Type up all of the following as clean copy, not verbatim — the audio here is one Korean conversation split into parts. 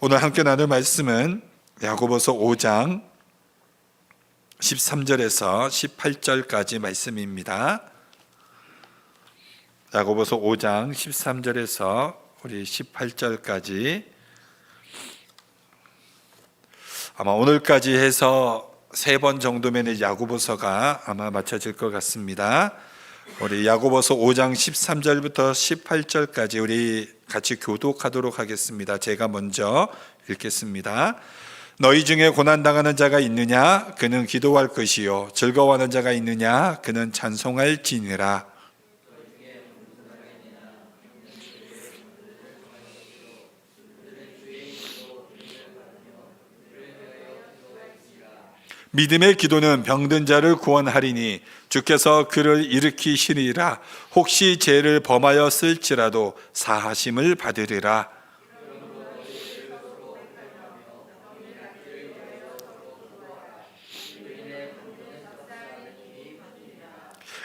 오늘 함께 나눌 말씀은 야고보서 5장 13절에서 18절까지 말씀입니다. 야고보서 5장 13절에서 우리 18절까지 아마 오늘까지 해서 3번 정도면 야고보서가 아마 맞춰질 것 같습니다. 우리 야고보서 5장 13절부터 18절까지 우리 같이 교독하도록 하겠습니다. 제가 먼저 읽겠습니다. 너희 중에 고난당하는 자가 있느냐? 그는 기도할 것이요. 즐거워하는 자가 있느냐? 그는 찬송할지니라. 믿음의 기도는 병든 자를 구원하리니 주께서 그를 일으키시리라. 혹시 죄를 범하였을지라도 사하심을 받으리라.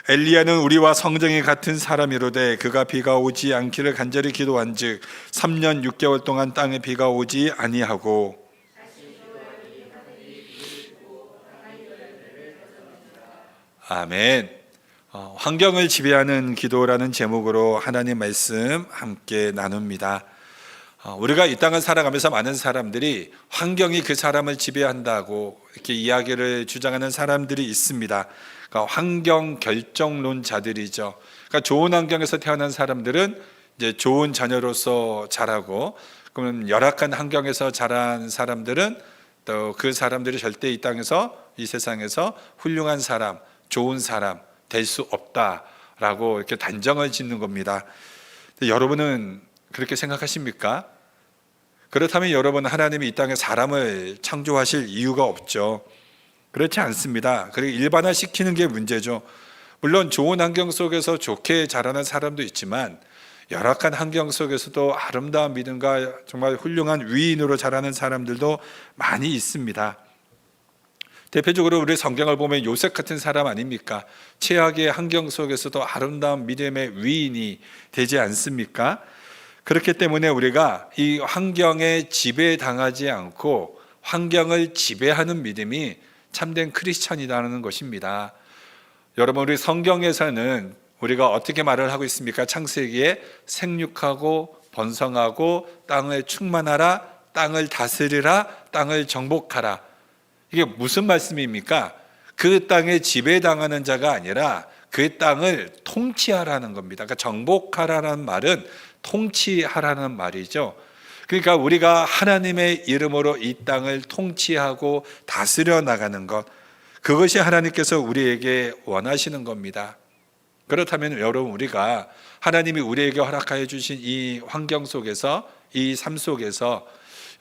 엘리야는 우리와 성정이 같은 사람이로되 그가 비가 오지 않기를 간절히 기도한즉 3년 6개월 동안 땅에 비가 오지 아니하고 아멘. 환경을 지배하는 기도라는 제목으로 하나님 말씀 함께 나눕니다. 우리가 이 땅을 살아가면서 많은 사람들이 환경이 그 사람을 지배한다고 이렇게 이야기를 주장하는 사람들이 있습니다. 그러니까 환경 결정론자들이죠. 그러니까 좋은 환경에서 태어난 사람들은 이제 좋은 자녀로서 자라고, 그러면 열악한 환경에서 자란 사람들은 또 그 사람들이 절대 이 땅에서, 이 세상에서 훌륭한 사람, 좋은 사람 될 수 없다라고 이렇게 단정을 짓는 겁니다. 여러분은 그렇게 생각하십니까? 그렇다면 여러분, 하나님이 이 땅에 사람을 창조하실 이유가 없죠. 그렇지 않습니다. 그리고 일반화시키는 게 문제죠. 물론 좋은 환경 속에서 좋게 자라는 사람도 있지만 열악한 환경 속에서도 아름다운 믿음과 정말 훌륭한 위인으로 자라는 사람들도 많이 있습니다. 대표적으로 우리 성경을 보면 요셉 같은 사람 아닙니까? 최악의 환경 속에서도 아름다운 믿음의 위인이 되지 않습니까? 그렇기 때문에 우리가 이 환경에 지배당하지 않고 환경을 지배하는 믿음이 참된 크리스찬이라는 것입니다. 여러분, 우리 성경에서는 우리가 어떻게 말을 하고 있습니까? 창세기에 생육하고 번성하고 땅을 충만하라, 땅을 다스리라, 땅을 정복하라. 이게 무슨 말씀입니까? 그 땅에 지배당하는 자가 아니라 그 땅을 통치하라는 겁니다. 그러니까 정복하라는 말은 통치하라는 말이죠. 그러니까 우리가 하나님의 이름으로 이 땅을 통치하고 다스려 나가는 것, 그것이 하나님께서 우리에게 원하시는 겁니다. 그렇다면 여러분, 우리가 하나님이 우리에게 허락하여 주신 이 환경 속에서, 이 삶 속에서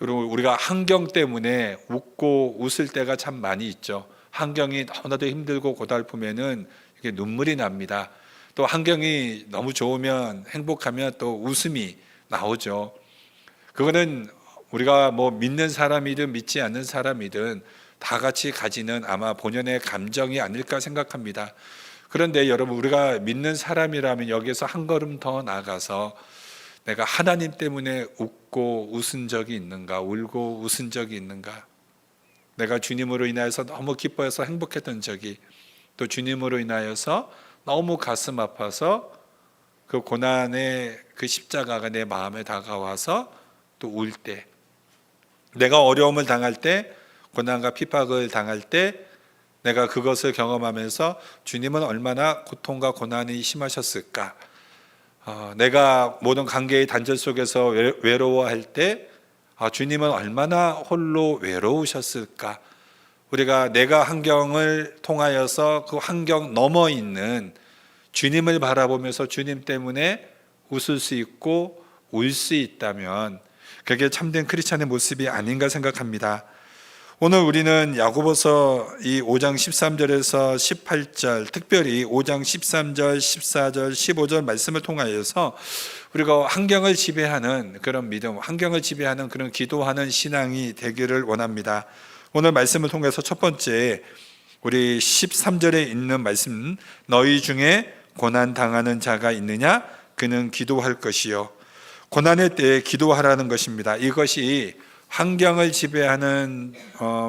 여러분, 우리가 환경 때문에 웃고 웃을 때가 참 많이 있죠. 환경이 너무나도 힘들고 고달프면은 이게 눈물이 납니다. 또 환경이 너무 좋으면, 행복하면 또 웃음이 나오죠. 그거는 우리가 뭐 믿는 사람이든 믿지 않는 사람이든 다 같이 가지는 아마 본연의 감정이 아닐까 생각합니다. 그런데 여러분, 우리가 믿는 사람이라면 여기에서 한 걸음 더 나아가서 내가 하나님 때문에 웃고 웃은 적이 있는가? 울고 웃은 적이 있는가? 내가 주님으로 인하여서 너무 기뻐해서 행복했던 적이, 또 주님으로 인하여서 너무 가슴 아파서 그 고난의 그 십자가가 내 마음에 다가와서 또 울 때, 내가 어려움을 당할 때, 고난과 핍박을 당할 때 내가 그것을 경험하면서 주님은 얼마나 고통과 고난이 심하셨을까? 내가 모든 관계의 단절 속에서 외로워할 때 주님은 얼마나 홀로 외로우셨을까? 우리가 내가 환경을 통하여서 그 환경 너머 있는 주님을 바라보면서 주님 때문에 웃을 수 있고 울 수 있다면 그게 참된 크리스찬의 모습이 아닌가 생각합니다. 오늘 우리는 야고보서 이 5장 13절에서 18절, 특별히 5장 13절, 14절, 15절 말씀을 통하여서 우리가 환경을 지배하는 그런 믿음, 환경을 지배하는 그런 기도하는 신앙이 되기를 원합니다. 오늘 말씀을 통해서 첫 번째, 우리 13절에 있는 말씀, 너희 중에 고난 당하는 자가 있느냐? 그는 기도할 것이요. 고난의 때에 기도하라는 것입니다. 이것이 환경을 지배하는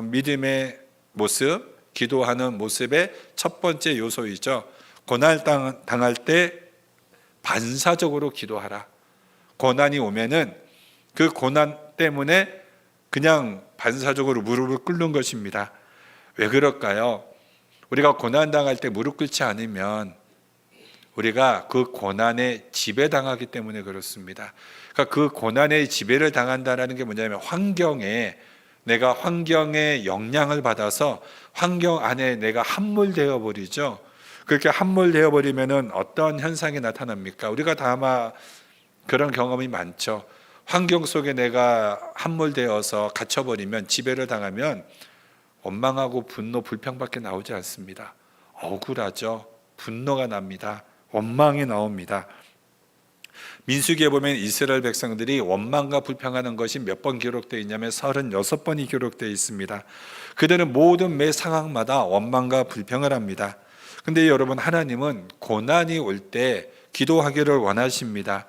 믿음의 모습, 기도하는 모습의 첫 번째 요소이죠. 고난 당할 때 반사적으로 기도하라. 고난이 오면은 그 고난 때문에 그냥 반사적으로 무릎을 꿇는 것입니다. 왜 그럴까요? 우리가 고난 당할 때 무릎 꿇지 않으면 우리가 그 고난에 지배당하기 때문에 그렇습니다. 그러니까 그 고난의 지배를 당한다는 게 뭐냐면 내가 환경에 영향을 받아서 환경 안에 내가 함몰되어 버리죠. 그렇게 함몰되어 버리면은 어떤 현상이 나타납니까? 우리가 다 아마 그런 경험이 많죠. 환경 속에 내가 함몰되어서 갇혀버리면, 지배를 당하면 원망하고 분노, 불평밖에 나오지 않습니다. 억울하죠. 분노가 납니다. 원망이 나옵니다. 민수기에 보면 이스라엘 백성들이 원망과 불평하는 것이 몇 번 기록되어 있냐면 36번이 기록되어 있습니다. 그들은 모든 매 상황마다 원망과 불평을 합니다. 근데 여러분, 하나님은 고난이 올 때 기도하기를 원하십니다.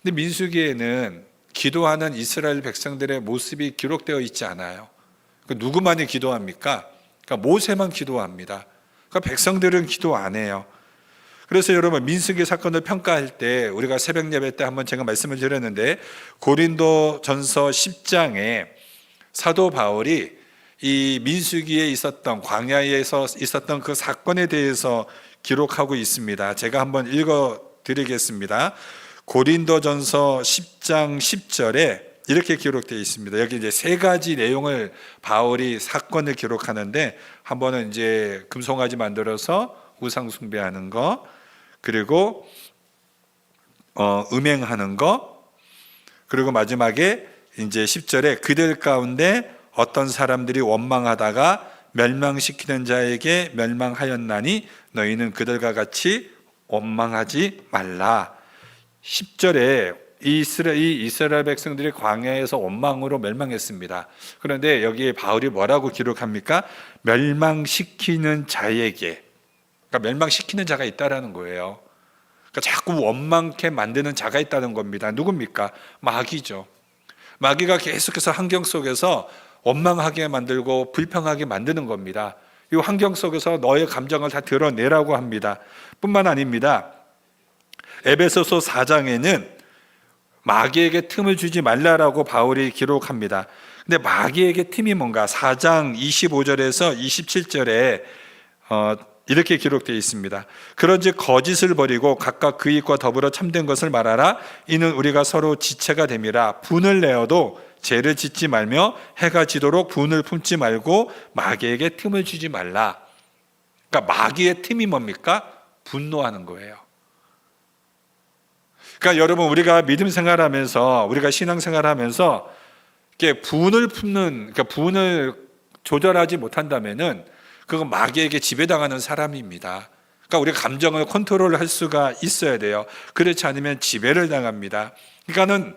근데 민수기에는 기도하는 이스라엘 백성들의 모습이 기록되어 있지 않아요. 누구만이 기도합니까? 그러니까 모세만 기도합니다. 그러니까 백성들은 기도 안 해요. 그래서 여러분, 민수기 사건을 평가할 때 우리가 새벽 예배 때 한번 제가 말씀을 드렸는데, 고린도전서 10장에 사도 바울이 이 민수기에 있었던, 광야에서 있었던 그 사건에 대해서 기록하고 있습니다. 제가 한번 읽어 드리겠습니다. 고린도전서 10장 10절에 이렇게 기록되어 있습니다. 여기 이제 세 가지 내용을 바울이 사건을 기록하는데, 한 번은 이제 금송아지 만들어서 우상 숭배하는 거, 그리고 음행하는 거, 그리고 마지막에 이제 10절에 그들 가운데 어떤 사람들이 원망하다가 멸망시키는 자에게 멸망하였나니 너희는 그들과 같이 원망하지 말라. 10절에 이 이스라엘 백성들이 광야에서 원망으로 멸망했습니다. 그런데 여기에 바울이 뭐라고 기록합니까? 멸망시키는 자에게, 그러니까 멸망시키는 자가 있다라는 거예요. 그러니까 자꾸 원망케 만드는 자가 있다는 겁니다. 누굽니까? 마귀죠. 마귀가 계속해서 환경 속에서 원망하게 만들고 불평하게 만드는 겁니다. 이 환경 속에서 너의 감정을 다 드러내라고 합니다. 뿐만 아닙니다. 에베소서 4장에는 마귀에게 틈을 주지 말라라고 바울이 기록합니다. 근데 마귀에게 틈이 뭔가? 4장 25절에서 27절에 이렇게 기록되어 있습니다. 그런즉 거짓을 버리고 각각 그 입과 더불어 참된 것을 말하라. 이는 우리가 서로 지체가 됨이라. 분을 내어도 죄를 짓지 말며 해가 지도록 분을 품지 말고 마귀에게 틈을 주지 말라. 그러니까 마귀의 틈이 뭡니까? 분노하는 거예요. 그러니까 여러분, 우리가 믿음 생활하면서, 우리가 신앙 생활하면서 이렇게 분을 품는, 그러니까 분을 조절하지 못한다면은 그건 마귀에게 지배당하는 사람입니다. 그러니까 우리가 감정을 컨트롤할 수가 있어야 돼요. 그렇지 않으면 지배를 당합니다. 그러니까는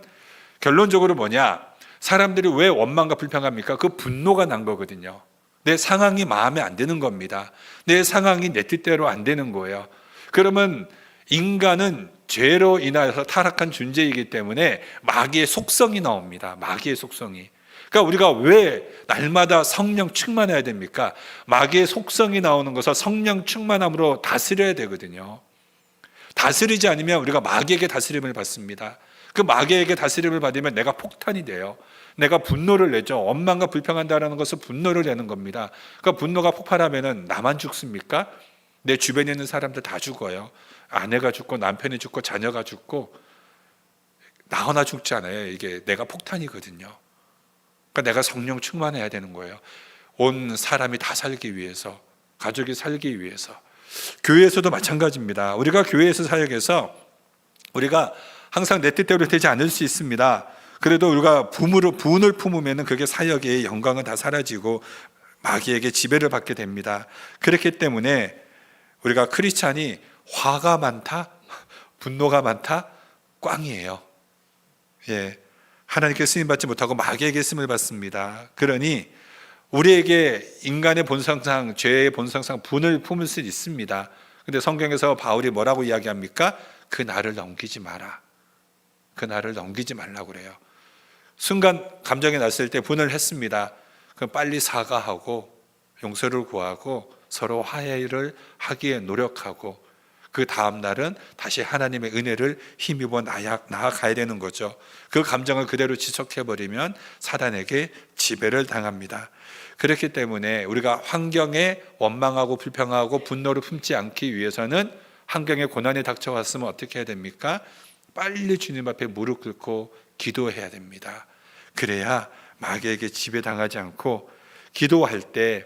결론적으로 뭐냐? 사람들이 왜 원망과 불평합니까? 그 분노가 난 거거든요. 내 상황이 마음에 안 드는 겁니다. 내 상황이 내 뜻대로 안 되는 거예요. 그러면 인간은 죄로 인하여서 타락한 존재이기 때문에 마귀의 속성이 나옵니다. 마귀의 속성이. 그러니까 우리가 왜 날마다 성령 충만해야 됩니까? 마귀의 속성이 나오는 것을 성령 충만함으로 다스려야 되거든요. 다스리지 않으면 우리가 마귀에게 다스림을 받습니다. 그 마귀에게 다스림을 받으면 내가 폭탄이 돼요. 내가 분노를 내죠. 원망과 불평한다는 것은 분노를 내는 겁니다. 그러니까 분노가 폭발하면 나만 죽습니까? 내 주변에 있는 사람들 다 죽어요. 아내가 죽고 남편이 죽고 자녀가 죽고 나 하나 죽지 않아요. 이게 내가 폭탄이거든요. 그러니까 내가 성령 충만해야 되는 거예요. 온 사람이 다 살기 위해서, 가족이 살기 위해서. 교회에서도 마찬가지입니다. 우리가 교회에서 사역해서 우리가 항상 내 뜻대로 되지 않을 수 있습니다. 그래도 우리가 분을 품으면 그게 사역의 영광은 다 사라지고 마귀에게 지배를 받게 됩니다. 그렇기 때문에 우리가 크리스찬이 화가 많다, 분노가 많다, 꽝이에요. 예, 하나님께 쓰임 받지 못하고 마귀에게 쓰임을 받습니다. 그러니 우리에게 인간의 본성상, 죄의 본성상 분을 품을 수 있습니다. 근데 성경에서 바울이 뭐라고 이야기합니까? 그 날을 넘기지 마라. 그 날을 넘기지 말라고 그래요. 순간 감정이 났을 때 분을 했습니다. 그럼 빨리 사과하고 용서를 구하고 서로 화해를 하기에 노력하고 그 다음 날은 다시 하나님의 은혜를 힘입어 나아가야 되는 거죠. 그 감정을 그대로 지속해버리면 사단에게 지배를 당합니다. 그렇기 때문에 우리가 환경에 원망하고 불평하고 분노를 품지 않기 위해서는 환경에 고난이 닥쳐왔으면 어떻게 해야 됩니까? 빨리 주님 앞에 무릎 꿇고 기도해야 됩니다. 그래야 마귀에게 지배당하지 않고, 기도할 때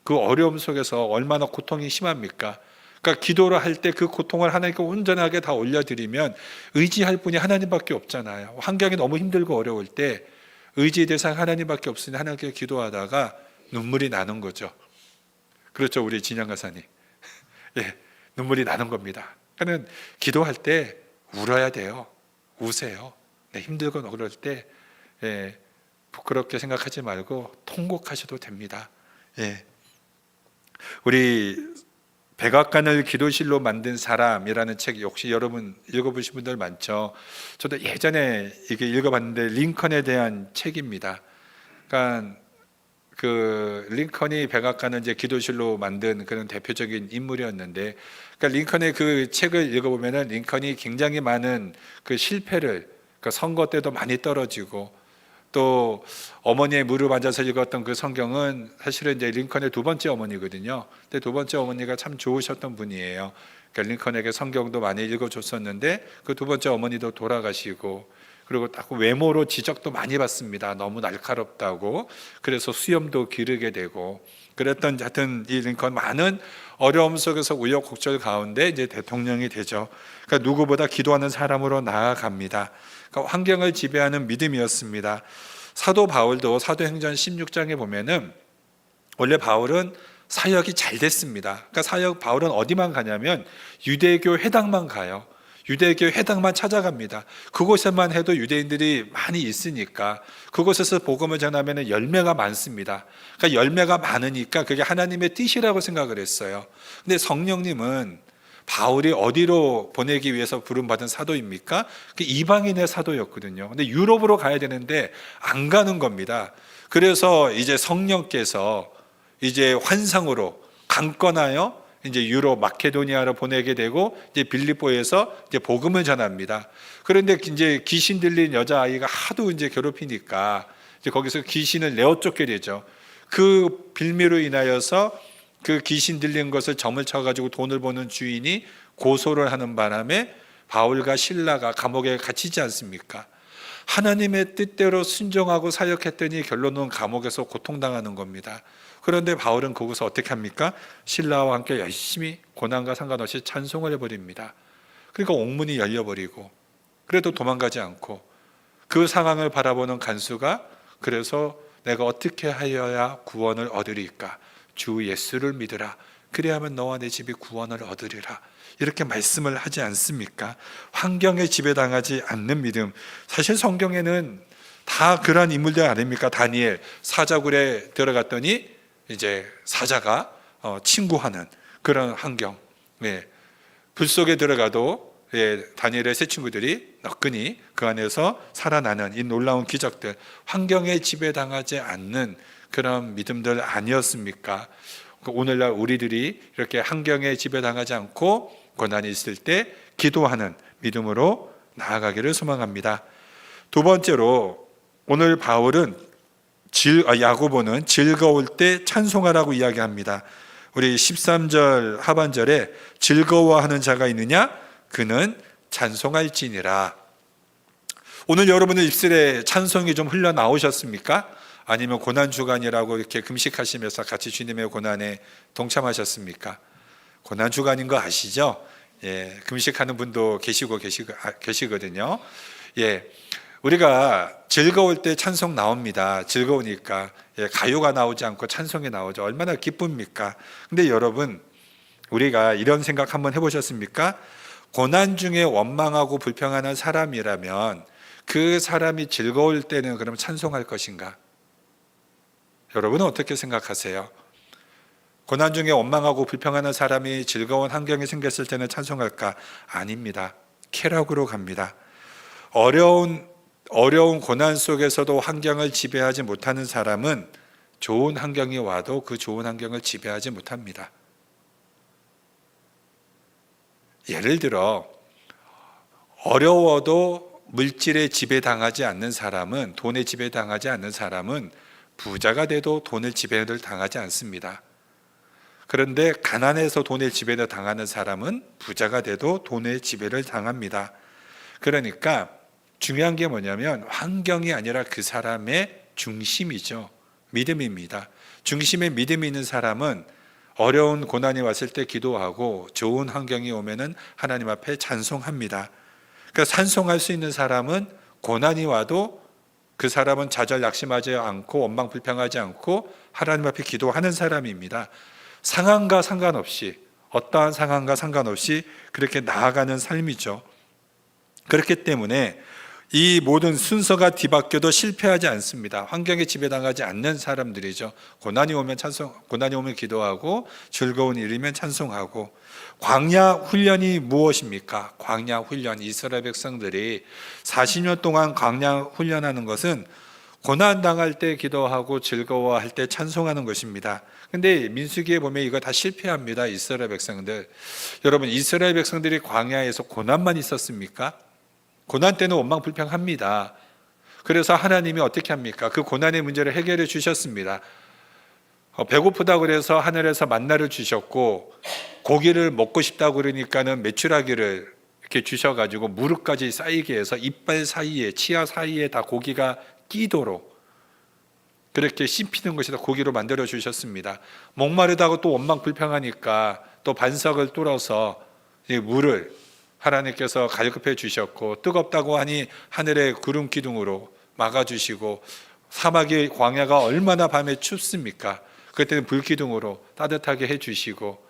그 어려움 속에서 얼마나 고통이 심합니까? 그러니까 기도를 할 때 그 고통을 하나님께 온전하게 다 올려드리면 의지할 분이 하나님밖에 없잖아요. 환경이 너무 힘들고 어려울 때 의지의 대상 하나님밖에 없으니 하나님께 기도하다가 눈물이 나는 거죠. 그렇죠, 우리 진영 가사님. 예, 눈물이 나는 겁니다. 그러니까 기도할 때 울어야 돼요. 우세요. 네, 힘들고 그럴 때 부끄럽게 생각하지 말고 통곡하셔도 됩니다. 우리 백악관을 기도실로 만든 사람이라는 책, 역시 여러분 읽어보신 분들 많죠. 저도 예전에 이게 읽어봤는데 링컨에 대한 책입니다. 그러니까 그 링컨이 백악관을 이제 기도실로 만든 그런 대표적인 인물이었는데, 그러니까 링컨의 그 책을 읽어보면은 링컨이 굉장히 많은 그 실패를, 그 선거 때도 많이 떨어지고, 또 어머니의 무릎 앉아서 읽었던 그 성경은 사실은 이제 링컨의 두 번째 어머니거든요. 근데 두 번째 어머니가 참 좋으셨던 분이에요. 그러니까 링컨에게 성경도 많이 읽어줬었는데 그 두 번째 어머니도 돌아가시고, 그리고 딱 외모로 지적도 많이 받습니다. 너무 날카롭다고. 그래서 수염도 기르게 되고 그랬던, 하여튼 이 링컨 많은 어려움 속에서 우여곡절 가운데 이제 대통령이 되죠. 그러니까 누구보다 기도하는 사람으로 나아갑니다. 그러니까 환경을 지배하는 믿음이었습니다. 사도 바울도 사도행전 16장에 보면은 원래 바울은 사역이 잘 됐습니다. 그러니까 바울은 어디만 가냐면 유대교 회당만 가요. 유대교 회당만 찾아갑니다. 그곳에만 해도 유대인들이 많이 있으니까 그곳에서 복음을 전하면 열매가 많습니다. 그러니까 열매가 많으니까 그게 하나님의 뜻이라고 생각을 했어요. 근데 성령님은 바울이 어디로 보내기 위해서 부름받은 사도입니까? 그 이방인의 사도였거든요. 근데 유럽으로 가야 되는데 안 가는 겁니다. 그래서 이제 성령께서 이제 환상으로 강권하여 이제 유럽 마케도니아로 보내게 되고, 이제 빌립보에서 이제 복음을 전합니다. 그런데 이제 귀신 들린 여자아이가 하도 이제 괴롭히니까 이제 거기서 귀신을 내어 쫓게 되죠. 그 빌미로 인하여서 그 귀신 들린 것을 점을 쳐가지고 돈을 버는 주인이 고소를 하는 바람에 바울과 실라가 감옥에 갇히지 않습니까? 하나님의 뜻대로 순종하고 사역했더니 결론은 감옥에서 고통당하는 겁니다. 그런데 바울은 거기서 어떻게 합니까? 신라와 함께 열심히 고난과 상관없이 찬송을 해버립니다. 그러니까 옥문이 열려버리고, 그래도 도망가지 않고 그 상황을 바라보는 간수가, 그래서 내가 어떻게 하여야 구원을 얻으리까? 주 예수를 믿으라. 그래야만 너와 내 집이 구원을 얻으리라. 이렇게 말씀을 하지 않습니까? 환경에 지배당하지 않는 믿음. 사실 성경에는 다 그런 인물들 아닙니까? 다니엘 사자굴에 들어갔더니 이제 사자가 친구하는 그런 환경. 불 속에 들어가도 다니엘의 세 친구들이 너끈히 그 안에서 살아나는 이 놀라운 기적들, 환경에 지배당하지 않는 그런 믿음들 아니었습니까? 오늘날 우리들이 이렇게 환경에 지배당하지 않고 고난이 있을 때 기도하는 믿음으로 나아가기를 소망합니다. 두 번째로 오늘 바울은 야고보는 즐거울 때 찬송하라고 이야기합니다. 우리 13절 하반절에 즐거워하는 자가 있느냐? 그는 찬송할지니라. 오늘 여러분의 입술에 찬송이 좀 흘러나오셨습니까? 아니면 고난주간이라고 이렇게 금식하시면서 같이 주님의 고난에 동참하셨습니까? 고난주간인 거 아시죠? 금식하는 분도 계시거든요. 우리가 즐거울 때 찬송 나옵니다. 즐거우니까. 가요가 나오지 않고 찬송이 나오죠. 얼마나 기쁩니까? 근데 여러분, 우리가 이런 생각 한번 해보셨습니까? 고난 중에 원망하고 불평하는 사람이라면 그 사람이 즐거울 때는 그럼 찬송할 것인가? 여러분은 어떻게 생각하세요? 고난 중에 원망하고 불평하는 사람이 즐거운 환경이 생겼을 때는 찬송할까? 아닙니다. 쾌락으로 갑니다. 어려운 어려운 고난 속에서도 환경을 지배하지 못하는 사람은 좋은 환경이 와도 그 좋은 환경을 지배하지 못합니다. 예를 들어 어려워도 물질에 지배당하지 않는 사람은, 돈에 지배당하지 않는 사람은 부자가 돼도 돈을 지배를 당하지 않습니다. 그런데 가난해서 돈의 지배를 당하는 사람은 부자가 돼도 돈의 지배를 당합니다. 그러니까 중요한 게 뭐냐면 환경이 아니라 그 사람의 중심이죠. 믿음입니다. 중심에 믿음이 있는 사람은 어려운 고난이 왔을 때 기도하고 좋은 환경이 오면은 하나님 앞에 찬송합니다. 그러니까 찬송할 수 있는 사람은 고난이 와도 그 사람은 좌절 낙심하지 않고 원망불평하지 않고 하나님 앞에 기도하는 사람입니다. 상황과 상관없이, 어떠한 상황과 상관없이 그렇게 나아가는 삶이죠. 그렇기 때문에 이 모든 순서가 뒤바뀌어도 실패하지 않습니다. 환경에 지배당하지 않는 사람들이죠. 고난이 오면 고난이 오면 기도하고 즐거운 일이면 찬송하고. 광야 훈련이 무엇입니까? 광야 훈련, 이스라엘 백성들이 40년 동안 광야 훈련하는 것은 고난 당할 때 기도하고 즐거워할 때 찬송하는 것입니다. 근데 민수기에 보면 이거 다 실패합니다. 이스라엘 백성들. 여러분, 이스라엘 백성들이 광야에서 고난만 있었습니까? 고난 때는 원망불평합니다. 그래서 하나님이 어떻게 합니까? 그 고난의 문제를 해결해 주셨습니다. 배고프다고 그래서 하늘에서 만나를 주셨고, 고기를 먹고 싶다고 그러니까는 메추라기를 이렇게 주셔가지고 무릎까지 쌓이게 해서 이빨 사이에, 치아 사이에 다 고기가 끼도록 그렇게 씹히는 것이 다 고기로 만들어 주셨습니다. 목마르다고 또 원망불평하니까 또 반석을 뚫어서 물을 하나님께서 갈급해 주셨고, 뜨겁다고 하니 하늘의 구름 기둥으로 막아주시고, 사막의 광야가 얼마나 밤에 춥습니까? 그때는 불기둥으로 따뜻하게 해주시고,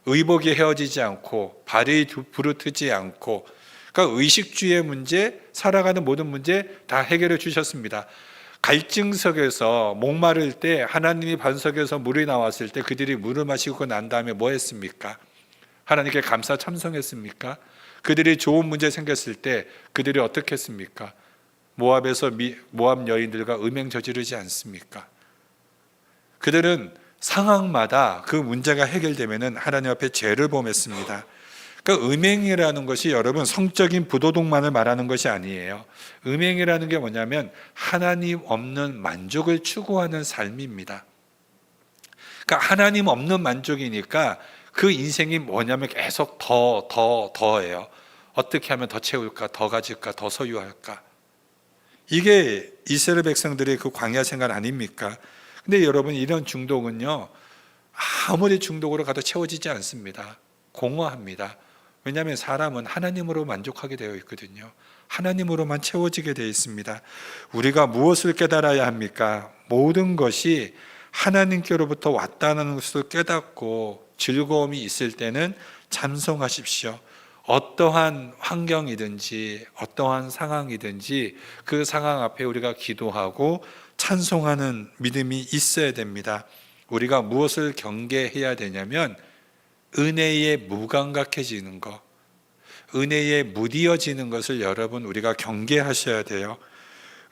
의복이 헤어지지 않고 발이 부르트지 않고, 그러니까 의식주의 문제, 살아가는 모든 문제 다 해결해 주셨습니다. 갈증석에서 목마를 때 하나님이 반석에서 물이 나왔을 때 그들이 물을 마시고 난 다음에 뭐 했습니까? 하나님께 감사 참송했습니까? 그들이 좋은 문제 생겼을 때 그들이 어떻게 했습니까? 모압에서 모압 여인들과 음행 저지르지 않습니까? 그들은 상황마다 그 문제가 해결되면은 하나님 앞에 죄를 범했습니다. 그러니까 음행이라는 것이 여러분 성적인 부도덕만을 말하는 것이 아니에요. 음행이라는 게 뭐냐면 하나님 없는 만족을 추구하는 삶입니다. 그러니까 하나님 없는 만족이니까 그 인생이 뭐냐면 계속 더예요. 어떻게 하면 더 채울까, 더 가질까, 더 소유할까. 이게 이스라엘 백성들의 그 광야 생활 아닙니까? 근데 여러분, 이런 중독은요, 아무리 중독으로 가도 채워지지 않습니다. 공허합니다. 왜냐하면 사람은 하나님으로 만족하게 되어 있거든요. 하나님으로만 채워지게 되어 있습니다. 우리가 무엇을 깨달아야 합니까? 모든 것이 하나님께로부터 왔다는 것을 깨닫고 즐거움이 있을 때는 찬송하십시오. 어떠한 환경이든지 어떠한 상황이든지 그 상황 앞에 우리가 기도하고 찬송하는 믿음이 있어야 됩니다. 우리가 무엇을 경계해야 되냐면 은혜에 무감각해지는 것, 은혜에 무디어지는 것을 여러분 우리가 경계하셔야 돼요.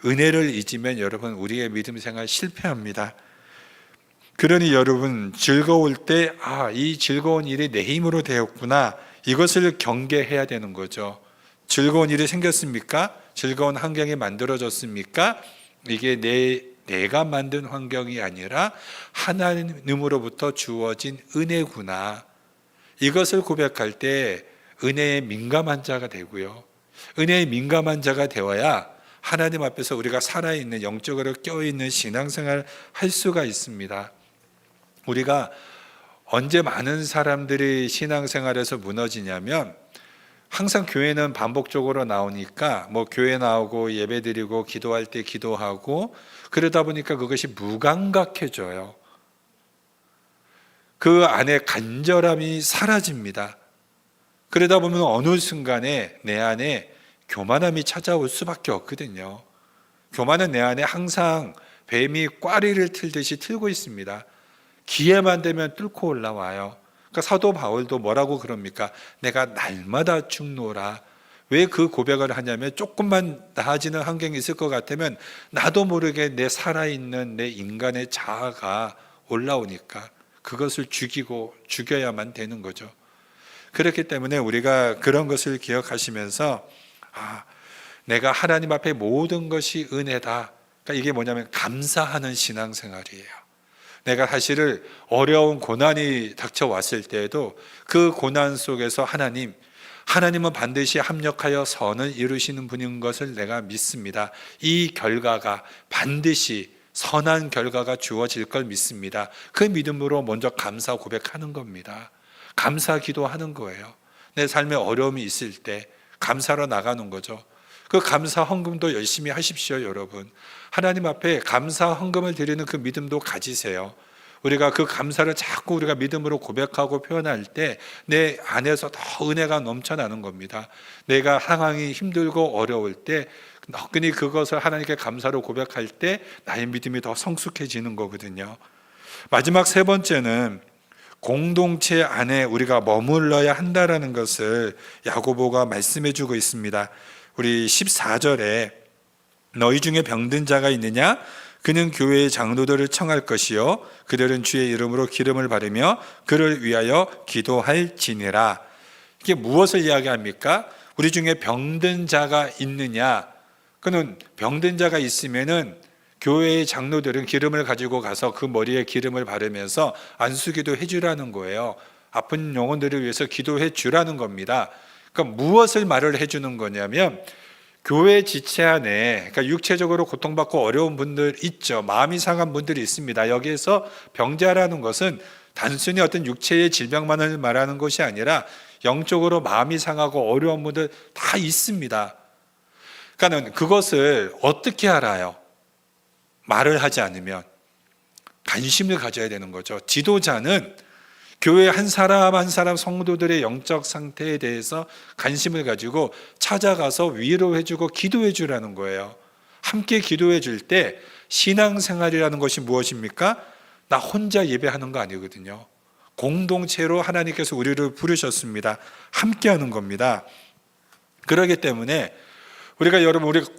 은혜를 잊으면 여러분 우리의 믿음 생활 실패합니다. 그러니 여러분 즐거울 때 이 즐거운 일이 내 힘으로 되었구나, 이것을 경계해야 되는 거죠. 즐거운 일이 생겼습니까? 즐거운 환경이 만들어졌습니까? 이게 내가 만든 환경이 아니라 하나님으로부터 주어진 은혜구나. 이것을 고백할 때 은혜에 민감한 자가 되고요. 은혜에 민감한 자가 되어야 하나님 앞에서 우리가 살아있는, 영적으로 껴있는 신앙생활을 할 수가 있습니다. 우리가 언제 많은 사람들이 신앙생활에서 무너지냐면 항상 교회는 반복적으로 나오니까 교회 나오고 예배드리고 기도할 때 기도하고 그러다 보니까 그것이 무감각해져요. 그 안에 간절함이 사라집니다. 그러다 보면 어느 순간에 내 안에 교만함이 찾아올 수밖에 없거든요. 교만은 내 안에 항상 뱀이 꽈리를 틀듯이 틀고 있습니다. 기회만 되면 뚫고 올라와요. 그러니까 사도 바울도 뭐라고 그럽니까? 내가 날마다 죽노라. 왜 그 고백을 하냐면 조금만 나아지는 환경이 있을 것 같으면 나도 모르게 내 살아있는 내 인간의 자아가 올라오니까 그것을 죽여야만 되는 거죠. 그렇기 때문에 우리가 그런 것을 기억하시면서 내가 하나님 앞에 모든 것이 은혜다. 그러니까 이게 뭐냐면 감사하는 신앙생활이에요. 내가 사실은 어려운 고난이 닥쳐왔을 때에도 그 고난 속에서 하나님은 반드시 합력하여 선을 이루시는 분인 것을 내가 믿습니다. 이 결과가 반드시 선한 결과가 주어질 걸 믿습니다. 그 믿음으로 먼저 감사 고백하는 겁니다. 감사 기도하는 거예요. 내 삶에 어려움이 있을 때 감사로 나가는 거죠. 그 감사 헌금도 열심히 하십시오, 여러분. 하나님 앞에 감사 헌금을 드리는 그 믿음도 가지세요. 우리가 그 감사를 자꾸 우리가 믿음으로 고백하고 표현할 때 내 안에서 더 은혜가 넘쳐나는 겁니다. 내가 상황이 힘들고 어려울 때 너끈히 그것을 하나님께 감사로 고백할 때 나의 믿음이 더 성숙해지는 거거든요. 마지막 세 번째는 공동체 안에 우리가 머물러야 한다라는 것을 야고보가 말씀해 주고 있습니다. 우리 14절에 너희 중에 병든 자가 있느냐? 그는 교회의 장로들을 청할 것이요 그들은 주의 이름으로 기름을 바르며 그를 위하여 기도할지니라. 이게 무엇을 이야기합니까? 우리 중에 병든 자가 있느냐? 그는 병든 자가 있으면은 교회의 장로들은 기름을 가지고 가서 그 머리에 기름을 바르면서 안수기도 해주라는 거예요. 아픈 영혼들을 위해서 기도해 주라는 겁니다. 그러니까 무엇을 말을 해주는 거냐면 교회 지체 안에 그러니까 육체적으로 고통받고 어려운 분들 있죠. 마음이 상한 분들이 있습니다. 여기에서 병자라는 것은 단순히 어떤 육체의 질병만을 말하는 것이 아니라 영적으로 마음이 상하고 어려운 분들 다 있습니다. 그러니까 그것을 어떻게 알아요? 말을 하지 않으면 관심을 가져야 되는 거죠. 지도자는 교회 한 사람 한 사람 성도들의 영적 상태에 대해서 관심을 가지고 찾아가서 위로해주고 기도해주라는 거예요. 함께 기도해 줄 때 신앙생활이라는 것이 무엇입니까? 나 혼자 예배하는 거 아니거든요. 공동체로 하나님께서 우리를 부르셨습니다. 함께하는 겁니다. 그렇기 때문에 우리가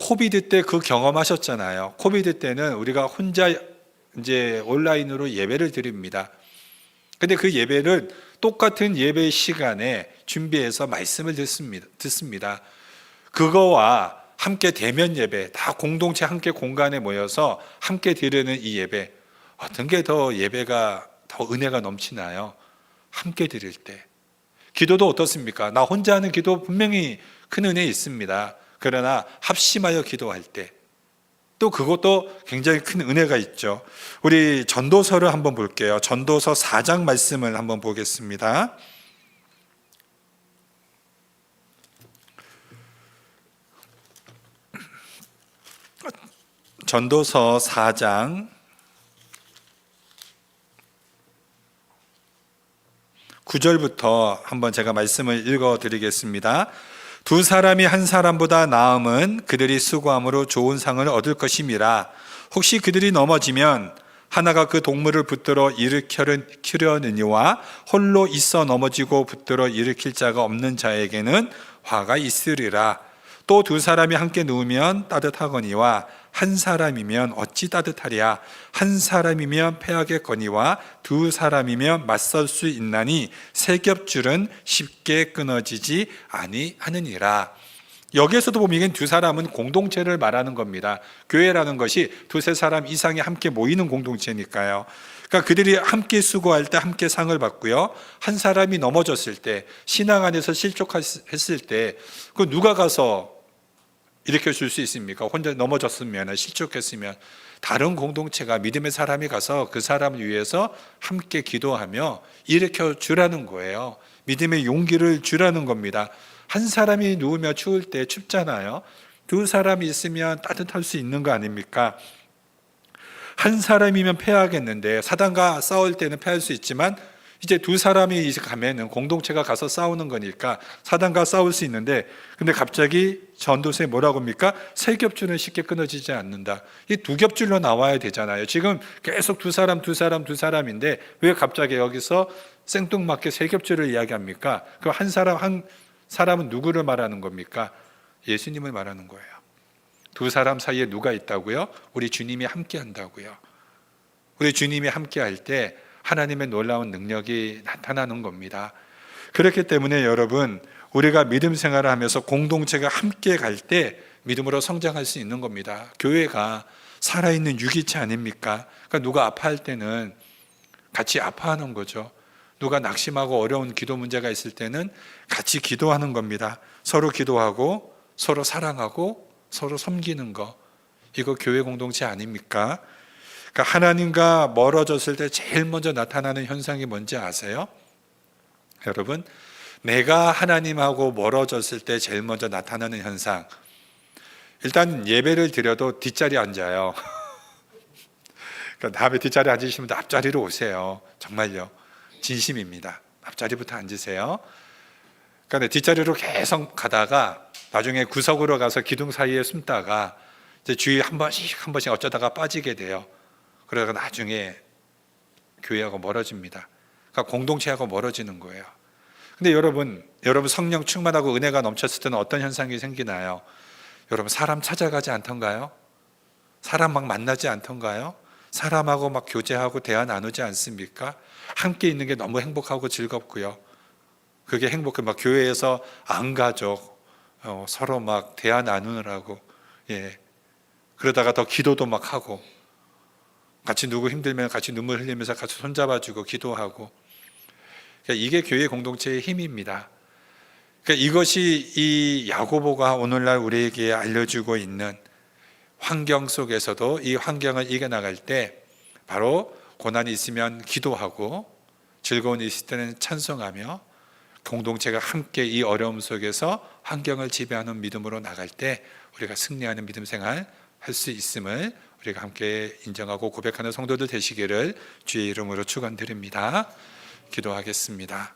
코비드 때 그 경험하셨잖아요. 코비드 때는 우리가 혼자 이제 온라인으로 예배를 드립니다. 근데 그 예배를 똑같은 예배 시간에 준비해서 말씀을 듣습니다. 그거와 함께 대면 예배, 다 공동체 함께 공간에 모여서 함께 드리는 이 예배, 어떤 게 더 예배가 더 은혜가 넘치나요? 함께 드릴 때. 기도도 어떻습니까? 나 혼자 하는 기도 분명히 큰 은혜 있습니다. 그러나 합심하여 기도할 때 또 그것도 굉장히 큰 은혜가 있죠. 우리 전도서를 한번 볼게요. 전도서 4장 말씀을 한번 보겠습니다. 전도서 4장 9절부터 한번 제가 말씀을 읽어드리겠습니다. 두 사람이 한 사람보다 나음은 그들이 수고함으로 좋은 상을 얻을 것임이라. 혹시 그들이 넘어지면 하나가 그 동물을 붙들어 일으키려느니와 홀로 있어 넘어지고 붙들어 일으킬 자가 없는 자에게는 화가 있으리라. 또 두 사람이 함께 누우면 따뜻하거니와 한 사람이면 어찌 따뜻하랴. 한 사람이면 패하겠거니와 두 사람이면 맞설 수 있나니 세 겹줄은 쉽게 끊어지지 아니하느니라. 여기에서도 보면 이게 두 사람은 공동체를 말하는 겁니다. 교회라는 것이 두세 사람 이상이 함께 모이는 공동체니까요. 그러니까 그들이 함께 수고할 때 함께 상을 받고요. 한 사람이 넘어졌을 때, 신앙 안에서 실족했을 때, 그 누가 가서 일으켜줄 수 있습니까? 혼자 넘어졌으면, 실족했으면 다른 공동체가 믿음의 사람이 가서 그 사람을 위해서 함께 기도하며 일으켜주라는 거예요. 믿음의 용기를 주라는 겁니다. 한 사람이 누우며 추울 때 춥잖아요. 두 사람이 있으면 따뜻할 수 있는 거 아닙니까? 한 사람이면 패하겠는데 사단과 싸울 때는 패할 수 있지만 이제 두 사람이 이제 가면은 공동체가 가서 싸우는 거니까 사단과 싸울 수 있는데, 근데 갑자기 전도서에 뭐라고 합니까? 세 겹줄은 쉽게 끊어지지 않는다. 이 두 겹줄로 나와야 되잖아요. 지금 계속 두 사람인데 왜 갑자기 여기서 생뚱맞게 세 겹줄을 이야기합니까? 그럼 한 사람은 누구를 말하는 겁니까? 예수님을 말하는 거예요. 두 사람 사이에 누가 있다고요? 우리 주님이 함께 한다고요. 우리 주님이 함께 할 때 하나님의 놀라운 능력이 나타나는 겁니다. 그렇기 때문에 여러분, 우리가 믿음 생활을 하면서 공동체가 함께 갈 때 믿음으로 성장할 수 있는 겁니다. 교회가 살아있는 유기체 아닙니까? 그러니까 누가 아파할 때는 같이 아파하는 거죠. 누가 낙심하고 어려운 기도 문제가 있을 때는 같이 기도하는 겁니다. 서로 기도하고 서로 사랑하고 서로 섬기는 거, 이거 교회 공동체 아닙니까? 그러니까 하나님과 멀어졌을 때 제일 먼저 나타나는 현상이 뭔지 아세요? 여러분, 내가 하나님하고 멀어졌을 때 제일 먼저 나타나는 현상, 일단 예배를 드려도 뒷자리에 앉아요. 그러니까 다음에 뒷자리에 앉으시면 앞자리로 오세요. 정말요, 진심입니다. 앞자리부터 앉으세요. 그러니까 뒷자리로 계속 가다가 나중에 구석으로 가서 기둥 사이에 숨다가 이제 주위 한 번씩 어쩌다가 빠지게 돼요. 그러다가 나중에 교회하고 멀어집니다. 그러니까 공동체하고 멀어지는 거예요. 근데 여러분 성령 충만하고 은혜가 넘쳤을 때는 어떤 현상이 생기나요? 여러분, 사람 찾아가지 않던가요? 사람 막 만나지 않던가요? 사람하고 막 교제하고 대화 나누지 않습니까? 함께 있는 게 너무 행복하고 즐겁고요. 그게 행복해. 막 교회에서 안 가죠. 서로 막 대화 나누느라고. 그러다가 더 기도도 막 하고, 같이 누구 힘들면 같이 눈물 흘리면서 같이 손잡아주고 기도하고. 그러니까 이게 교회 공동체의 힘입니다. 그러니까 이것이 이 야고보가 오늘날 우리에게 알려주고 있는 환경 속에서도 이 환경을 이겨나갈 때 바로 고난이 있으면 기도하고 즐거움이 있을 때는 찬송하며 공동체가 함께 이 어려움 속에서 환경을 지배하는 믿음으로 나갈 때 우리가 승리하는 믿음 생활 할 수 있음을 우리가 함께 인정하고 고백하는 성도들 되시기를 주의 이름으로 축원드립니다. 기도하겠습니다.